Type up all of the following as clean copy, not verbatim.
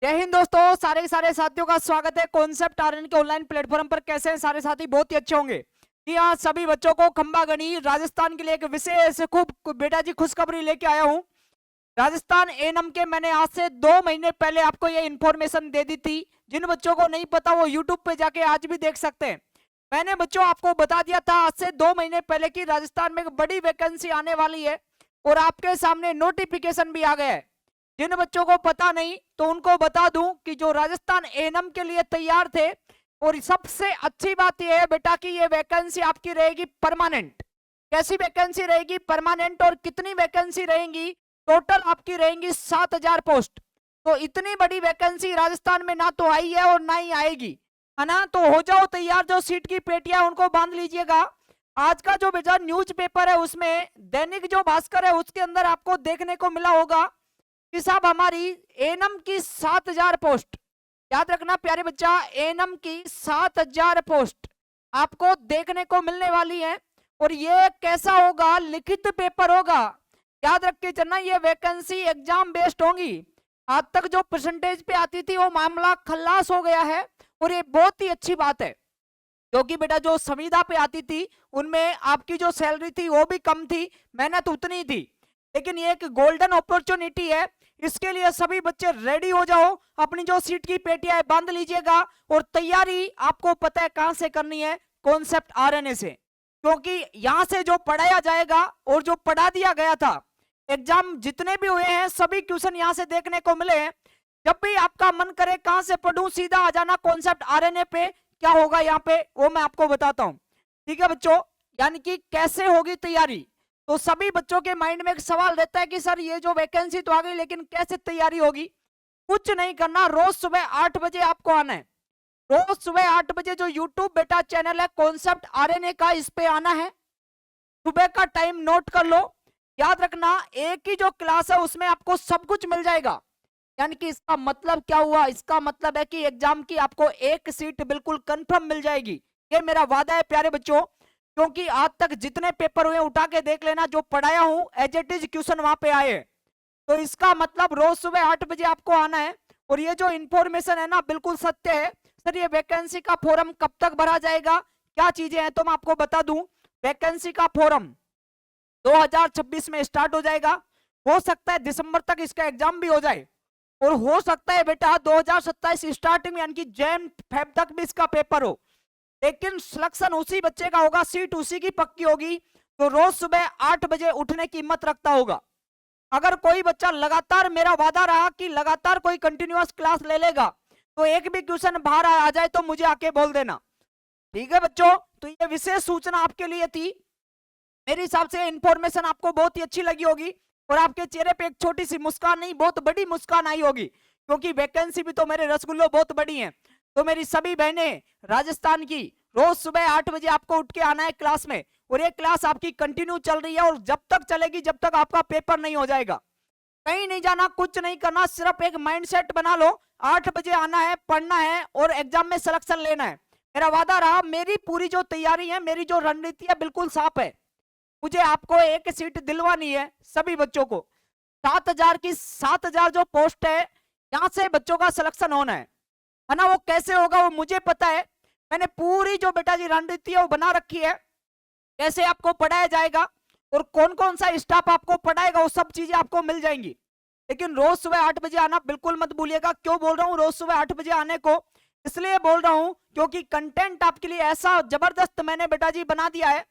जय हिंद दोस्तों, सारे के सारे साथियों का स्वागत है कॉन्सेप्ट आरएन के ऑनलाइन प्लेटफॉर्म पर। कैसे हैं सारे साथी? बहुत ही अच्छे होंगे। जी हाँ, सभी बच्चों को खंबागनी राजस्थान के लिए एक विशेष खूब बेटा जी खुशखबरी लेके आया हूँ। राजस्थान एनम के मैंने आज से 2 महीने पहले आपको ये इन्फॉर्मेशन दे दी थी। जिन बच्चों को नहीं पता वो यूट्यूब पे जाके आज भी देख सकते हैं। मैंने बच्चों आपको बता दिया था आज से 2 महीने पहले कि राजस्थान में एक बड़ी वैकेंसी आने वाली है और आपके सामने नोटिफिकेशन भी आ गया है। जिन बच्चों को पता नहीं तो उनको बता दूं कि जो राजस्थान एनम के लिए तैयार थे, और सबसे अच्छी बात यह है बेटा कि ये वैकेंसी आपकी रहेगी परमानेंट। कैसी वैकेंसी रहेगी? परमानेंट। और कितनी वैकेंसी रहेंगी? टोटल आपकी रहेंगी 7,000 पोस्ट। तो इतनी बड़ी वैकेंसी राजस्थान में ना तो आई है और ना ही आएगी, है ना। तो हो जाओ तैयार, जो सीट की पेटियां उनको बांध लीजिएगा। आज का जो बेटा न्यूज़पेपर है उसमें दैनिक जो भास्कर है उसके अंदर आपको देखने को मिला होगा कि साहब हमारी एनम की 7,000 पोस्ट, याद रखना प्यारे बच्चा, एनम की 7,000 पोस्ट आपको देखने को मिलने वाली है। और ये कैसा होगा? लिखित पेपर होगा। याद रख के चलना, ये वैकेंसी एग्जाम बेस्ड होंगी। आज तक जो परसेंटेज पे आती थी वो मामला खल्लास हो गया है और ये बहुत ही अच्छी बात है, क्योंकि बेटा जो संविदा पे आती थी उनमें आपकी जो सैलरी थी वो भी कम थी, मेहनत उतनी थी। लेकिन ये एक गोल्डन अपॉर्चुनिटी है, इसके लिए सभी बच्चे रेडी हो जाओ। अपनी जो सीट की पेटियां बांध लीजिएगा और तैयारी आपको पता है कहां से करनी है? कॉन्सेप्ट आरएनए से। क्योंकि यहां से जो पढ़ाया जाएगा और जो पढ़ा दिया गया था, एग्जाम जितने भी हुए हैं सभी क्वेश्चन यहां से देखने को मिले हैं। जब भी आपका मन करे कहां से पढ़ूं, सीधा आ जाना कॉन्सेप्ट आरएनए पे। क्या होगा यहाँ पे वो मैं आपको बताता हूं, ठीक है बच्चों। यानी कि कैसे होगी तैयारी। तो सभी बच्चों के माइंड में एक सवाल रहता है कि सर ये जो वैकेंसी तो आ गई लेकिन कैसे तैयारी होगी? कुछ नहीं करना, रोज सुबह 8 बजे आपको आना है। रोज सुबह 8 बजे जो यूट्यूब बेटा चैनल है कॉन्सेप्ट आरएनए का, इस पे आना है। सुबह का टाइम नोट कर लो। याद रखना एक ही जो क्लास है उसमें आपको सब कुछ मिल जाएगा। यानी कि इसका मतलब क्या हुआ? इसका मतलब है कि एग्जाम की आपको एक सीट बिल्कुल कंफर्म मिल जाएगी। ये मेरा वादा है प्यारे बच्चों, क्योंकि आज तक जितने पेपर हुए उठा के देख लेना, जो पढ़ाया हूं एज इट इज क्वेश्चन वहां पे आए। तो इसका मतलब रोज सुबह 8 बजे आपको आना है। और ये जो इंफॉर्मेशन है ना बिल्कुल सत्य है। सर ये वैकेंसी का फॉर्म कब तक भरा जाएगा, क्या चीजें हैं, तो मैं आपको बता दूं। वैकेंसी का फॉर्म 2026 में स्टार्ट हो जाएगा। हो सकता है दिसंबर तक इसका एग्जाम भी हो जाए, और हो सकता है बेटा 2027 स्टार्टिंग में यानी कि जैन फेब तक भी इसका पेपर हो। लेकिन सिलेक्शन उसी बच्चे का होगा, सीट उसी की पक्की होगी तो रोज सुबह 8 बजे उठने की हिम्मत रखता होगा। अगर कोई बच्चा लगातार, मेरा वादा रहा कि लगातार कोई कंटिन्यूअस क्लास ले लेगा, तो एक भी क्वेश्चन बाहर आ जाए तो मुझे आके बोल देना, ठीक है बच्चों। तो ये विशेष सूचना आपके लिए थी। मेरे हिसाब से इंफॉर्मेशन आपको बहुत ही अच्छी लगी होगी और आपके चेहरे पे एक छोटी सी मुस्कान नहीं बहुत बड़ी मुस्कान आई होगी, क्योंकि वैकेंसी भी तो मेरे रसगुल्लो बहुत बड़ी है। तो मेरी सभी बहनें राजस्थान की, रोज सुबह 8 बजे आपको उठ के आना है क्लास में। और ये क्लास आपकी कंटिन्यू चल रही है और जब तक चलेगी जब तक आपका पेपर नहीं हो जाएगा। कहीं नहीं जाना, कुछ नहीं करना, सिर्फ एक माइंडसेट बना लो। 8 बजे आना है, पढ़ना है और एग्जाम में सिलेक्शन लेना है। मेरा वादा रहा, मेरी पूरी जो तैयारी है, मेरी जो रणनीति है बिल्कुल साफ है। मुझे आपको एक सीट दिलवानी है सभी बच्चों को। 7,000 की 7,000 जो पोस्ट है, यहां से बच्चों का सिलेक्शन होना है ना। वो कैसे होगा वो मुझे पता है। मैंने पूरी जो बेटा जी रणनीति है वो बना रखी है, कैसे आपको पढ़ाया जाएगा और कौन कौन सा स्टाफ आपको पढ़ाएगा, वो सब चीजें आपको मिल जाएंगी। लेकिन रोज सुबह 8 बजे आना बिल्कुल मत भूलिएगा। क्यों बोल रहा हूँ रोज सुबह 8 बजे आने को? इसलिए बोल रहा हूँ क्योंकि कंटेंट आपके लिए ऐसा जबरदस्त मैंने बेटा जी बना दिया है।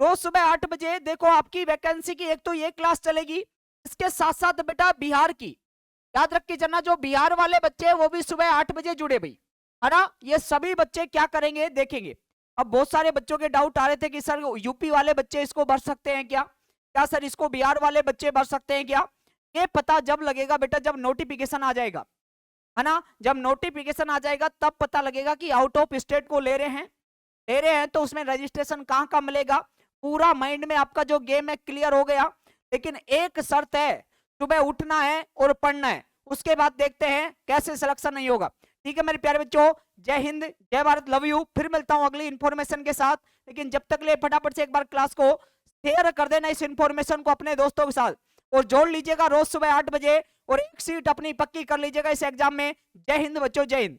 रोज सुबह 8 बजे देखो आपकी वैकेंसी की एक तो ये क्लास चलेगी, इसके साथ साथ बेटा बिहार की, याद रख के चलना, जो बिहार वाले बच्चे हैं वो भी सुबह 8 बजे जुड़े भाई, है ना। ये सभी बच्चे क्या करेंगे देखेंगे। अब बहुत सारे बच्चों के डाउट आ रहे थे कि सर यूपी वाले बच्चे इसको भर सकते हैं क्या, क्या सर इसको बिहार वाले बच्चे भर सकते हैं क्या? ये पता जब लगेगा बेटा जब नोटिफिकेशन आ जाएगा, है ना। जब नोटिफिकेशन आ जाएगा तब पता लगेगा कि आउट ऑफ स्टेट को ले रहे हैं तो उसमें रजिस्ट्रेशन कहाँ कहाँ मिलेगा। पूरा माइंड में आपका जो गेम है क्लियर हो गया। लेकिन एक शर्त है, सुबह उठना है और पढ़ना है, उसके बाद देखते हैं कैसे सिलेक्शन नहीं होगा। ठीक है मेरे प्यारे बच्चों, जय हिंद, जय भारत, लव यू। फिर मिलता हूं अगली इंफॉर्मेशन के साथ। लेकिन जब तक ले फटाफट से एक बार क्लास को शेयर कर देना, इस इंफॉर्मेशन को अपने दोस्तों के साथ। और जोड़ लीजिएगा रोज सुबह 8 बजे और एक सीट अपनी पक्की कर लीजिएगा इस एग्जाम में। जय हिंद बच्चों, जय हिंद।